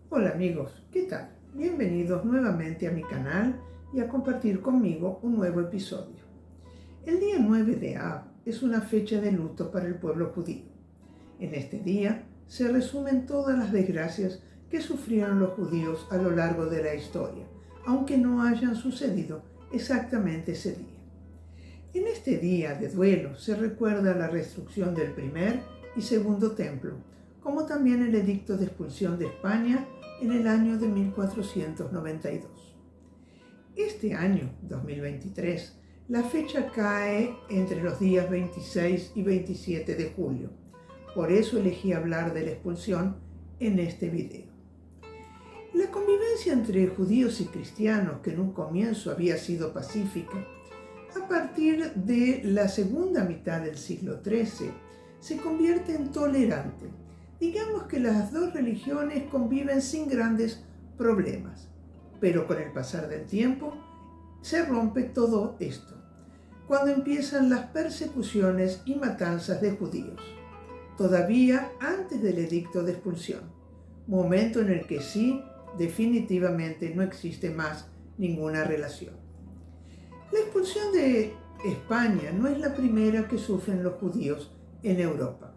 Hola amigos, ¿qué tal? Bienvenidos nuevamente a mi canal y a compartir conmigo un nuevo episodio. El día 9 de Av es una fecha de luto para el pueblo judío. En este día se resumen todas las desgracias que sufrieron los judíos a lo largo de la historia, aunque no hayan sucedido exactamente ese día. En este día de duelo se recuerda la destrucción del primer y segundo templo, como también el edicto de expulsión de España en el año de 1492. Este año, 2023, la fecha cae entre los días 26 y 27 de julio. Por eso elegí hablar de la expulsión en este video. La convivencia entre judíos y cristianos, que en un comienzo había sido pacífica, a partir de la segunda mitad del siglo XIII se convierte en tolerante. Digamos que las dos religiones conviven sin grandes problemas, pero con el pasar del tiempo se rompe todo esto, cuando empiezan las persecuciones y matanzas de judíos, todavía antes del edicto de expulsión, momento en el que sí, definitivamente no existe más ninguna relación. La expulsión de España no es la primera que sufren los judíos en Europa.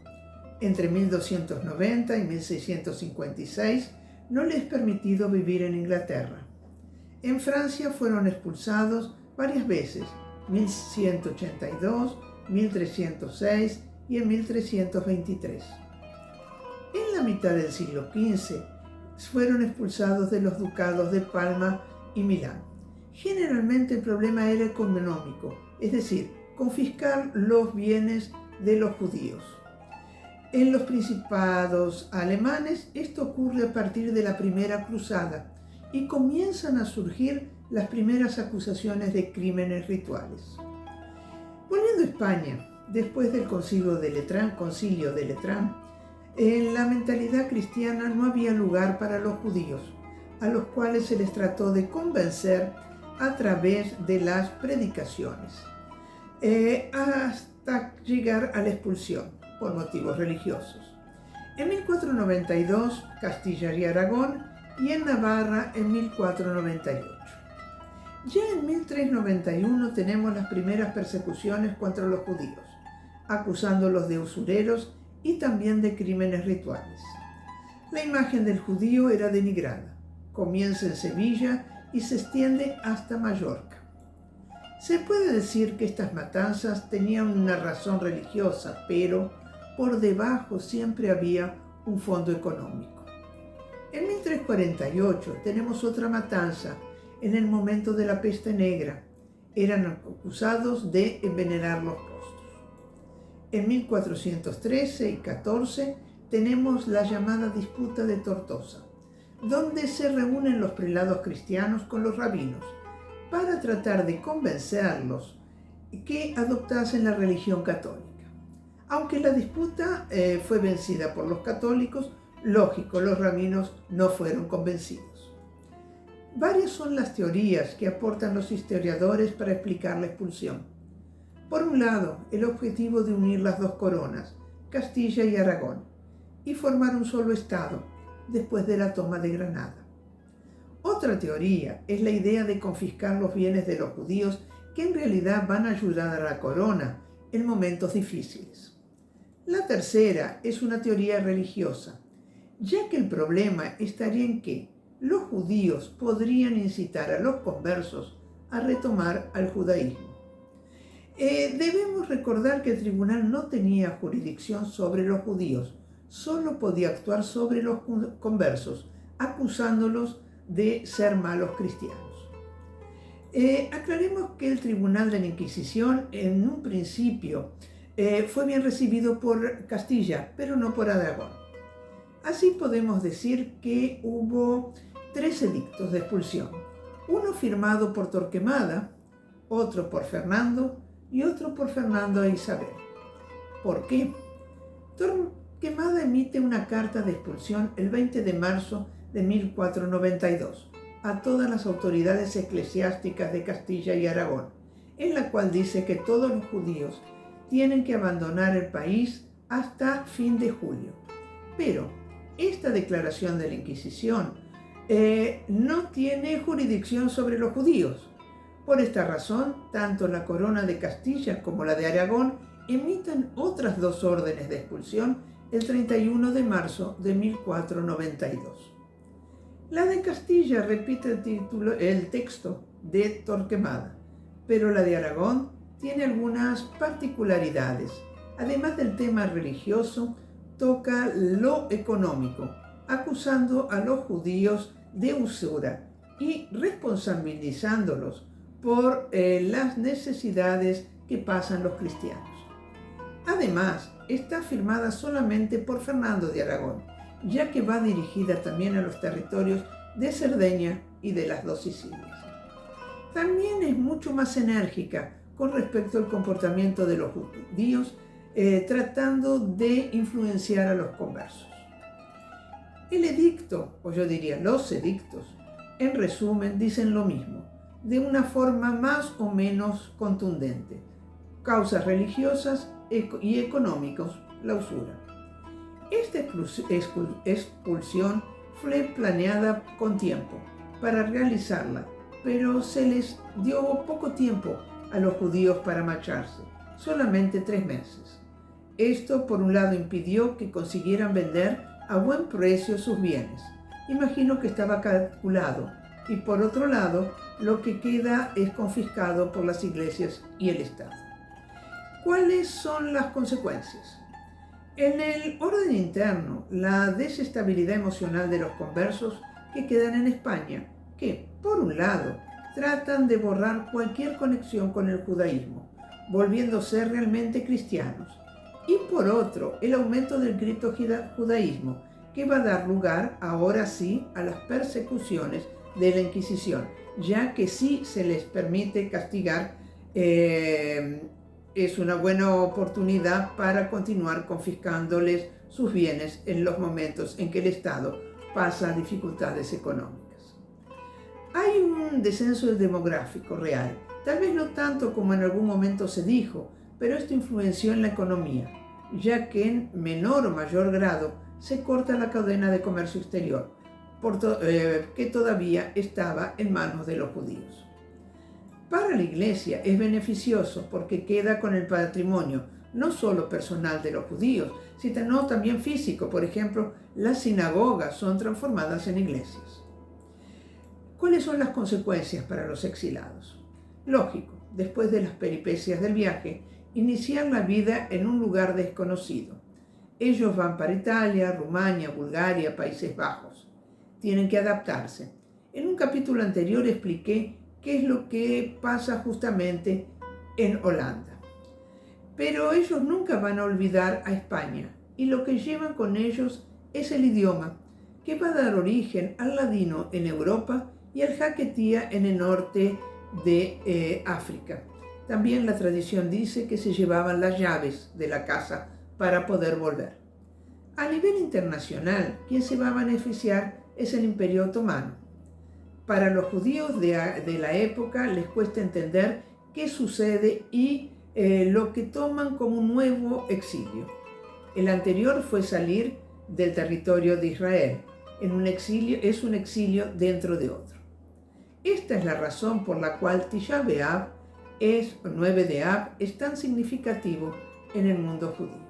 Entre 1290 y 1656 no les es permitido vivir en Inglaterra. En Francia fueron expulsados varias veces, 1182, 1306 y en 1323. En la mitad del siglo XV fueron expulsados de los ducados de Palma y Milán. Generalmente el problema era económico, es decir, confiscar los bienes de los judíos. En los principados alemanes esto ocurre a partir de la Primera Cruzada y comienzan a surgir las primeras acusaciones de crímenes rituales. Volviendo a España, después del concilio de Letrán, en la mentalidad cristiana no había lugar para los judíos, a los cuales se les trató de convencer a través de las predicaciones, hasta llegar a la expulsión por motivos religiosos. En 1492, Castilla y Aragón, y en Navarra en 1498. Ya en 1391 tenemos las primeras persecuciones contra los judíos, acusándolos de usureros y también de crímenes rituales. La imagen del judío era denigrada. Comienza en Sevilla y se extiende hasta Mallorca. Se puede decir que estas matanzas tenían una razón religiosa, pero por debajo siempre había un fondo económico. En 1348 tenemos otra matanza en el momento de la peste negra. Eran acusados de envenenar los postos. En 1413 y 14 tenemos la llamada disputa de Tortosa, donde se reúnen los prelados cristianos con los rabinos para tratar de convencerlos que adoptasen la religión católica. Aunque la disputa fue vencida por los católicos, lógico, los rabinos no fueron convencidos. Varias son las teorías que aportan los historiadores para explicar la expulsión. Por un lado, el objetivo de unir las dos coronas, Castilla y Aragón, y formar un solo estado después de la toma de Granada. Otra teoría es la idea de confiscar los bienes de los judíos que en realidad van a ayudar a la corona en momentos difíciles. La tercera es una teoría religiosa, ya que el problema estaría en que los judíos podrían incitar a los conversos a retomar al judaísmo. Debemos recordar que el tribunal no tenía jurisdicción sobre los judíos, solo podía actuar sobre los conversos, acusándolos de ser malos cristianos. Aclaremos que el tribunal de la Inquisición en un principio fue bien recibido por Castilla, pero no por Aragón. Así podemos decir que hubo 3 edictos de expulsión, uno firmado por Torquemada, otro por Fernando y otro por Fernando e Isabel. ¿Por qué? Torquemada emite una carta de expulsión el 20 de marzo de 1492 a todas las autoridades eclesiásticas de Castilla y Aragón, en la cual dice que todos los judíos tienen que abandonar el país hasta fin de julio. Pero esta declaración de la Inquisición no tiene jurisdicción sobre los judíos. Por esta razón, tanto la Corona de Castilla como la de Aragón emiten otras dos órdenes de expulsión el 31 de marzo de 1492. La de Castilla repite el texto de Torquemada, pero la de Aragón tiene algunas particularidades. Además del tema religioso, toca lo económico, acusando a los judíos de usura y responsabilizándolos por las necesidades que pasan los cristianos. Además, está firmada solamente por Fernando de Aragón, ya que va dirigida también a los territorios de Cerdeña y de las dos Sicilias. También es mucho más enérgica con respecto al comportamiento de los judíos, tratando de influenciar a los conversos. El edicto, o yo diría los edictos, en resumen dicen lo mismo, de una forma más o menos contundente: causas religiosas y económicos, la usura. Esta expulsión fue planeada con tiempo para realizarla, pero se les dio poco tiempo a los judíos para marcharse, solamente 3 meses. Esto, por un lado, impidió que consiguieran vender a buen precio sus bienes. Imagino que estaba calculado. Y por otro lado, lo que queda es confiscado por las iglesias y el Estado. ¿Cuáles son las consecuencias? En el orden interno, la desestabilidad emocional de los conversos que quedan en España, que, por un lado, tratan de borrar cualquier conexión con el judaísmo, volviéndose realmente cristianos, y por otro, el aumento del criptojudaísmo, que va a dar lugar, ahora sí, a las persecuciones de la Inquisición, ya que sí se les permite castigar, es una buena oportunidad para continuar confiscándoles sus bienes en los momentos en que el Estado pasa dificultades económicas. Hay un descenso demográfico real, tal vez no tanto como en algún momento se dijo, pero esto influenció en la economía, ya que en menor o mayor grado se corta la cadena de comercio exterior, que todavía estaba en manos de los judíos. Para la Iglesia es beneficioso porque queda con el patrimonio no solo personal de los judíos, sino también físico. Por ejemplo, las sinagogas son transformadas en iglesias. ¿Cuáles son las consecuencias para los exilados? Lógico, después de las peripecias del viaje, iniciar la vida en un lugar desconocido. Ellos van para Italia, Rumania, Bulgaria, Países Bajos. Tienen que adaptarse. En un capítulo anterior expliqué qué es lo que pasa justamente en Holanda. Pero ellos nunca van a olvidar a España, y lo que llevan con ellos es el idioma, que va a dar origen al ladino en Europa y al jaquetía en el norte de África. También la tradición dice que se llevaban las llaves de la casa para poder volver. A nivel internacional, quien se va a beneficiar es el Imperio Otomano. Para los judíos de la época les cuesta entender qué sucede y lo que toman como un nuevo exilio. El anterior fue salir del territorio de Israel. Es un exilio dentro de otro. Esta es la razón por la cual Tisha B'Av 9 de Av es tan significativo en el mundo judío.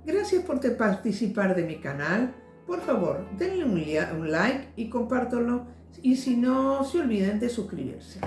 Gracias por participar de mi canal. Por favor, denle un like y compártanlo, y si no, se olviden de suscribirse.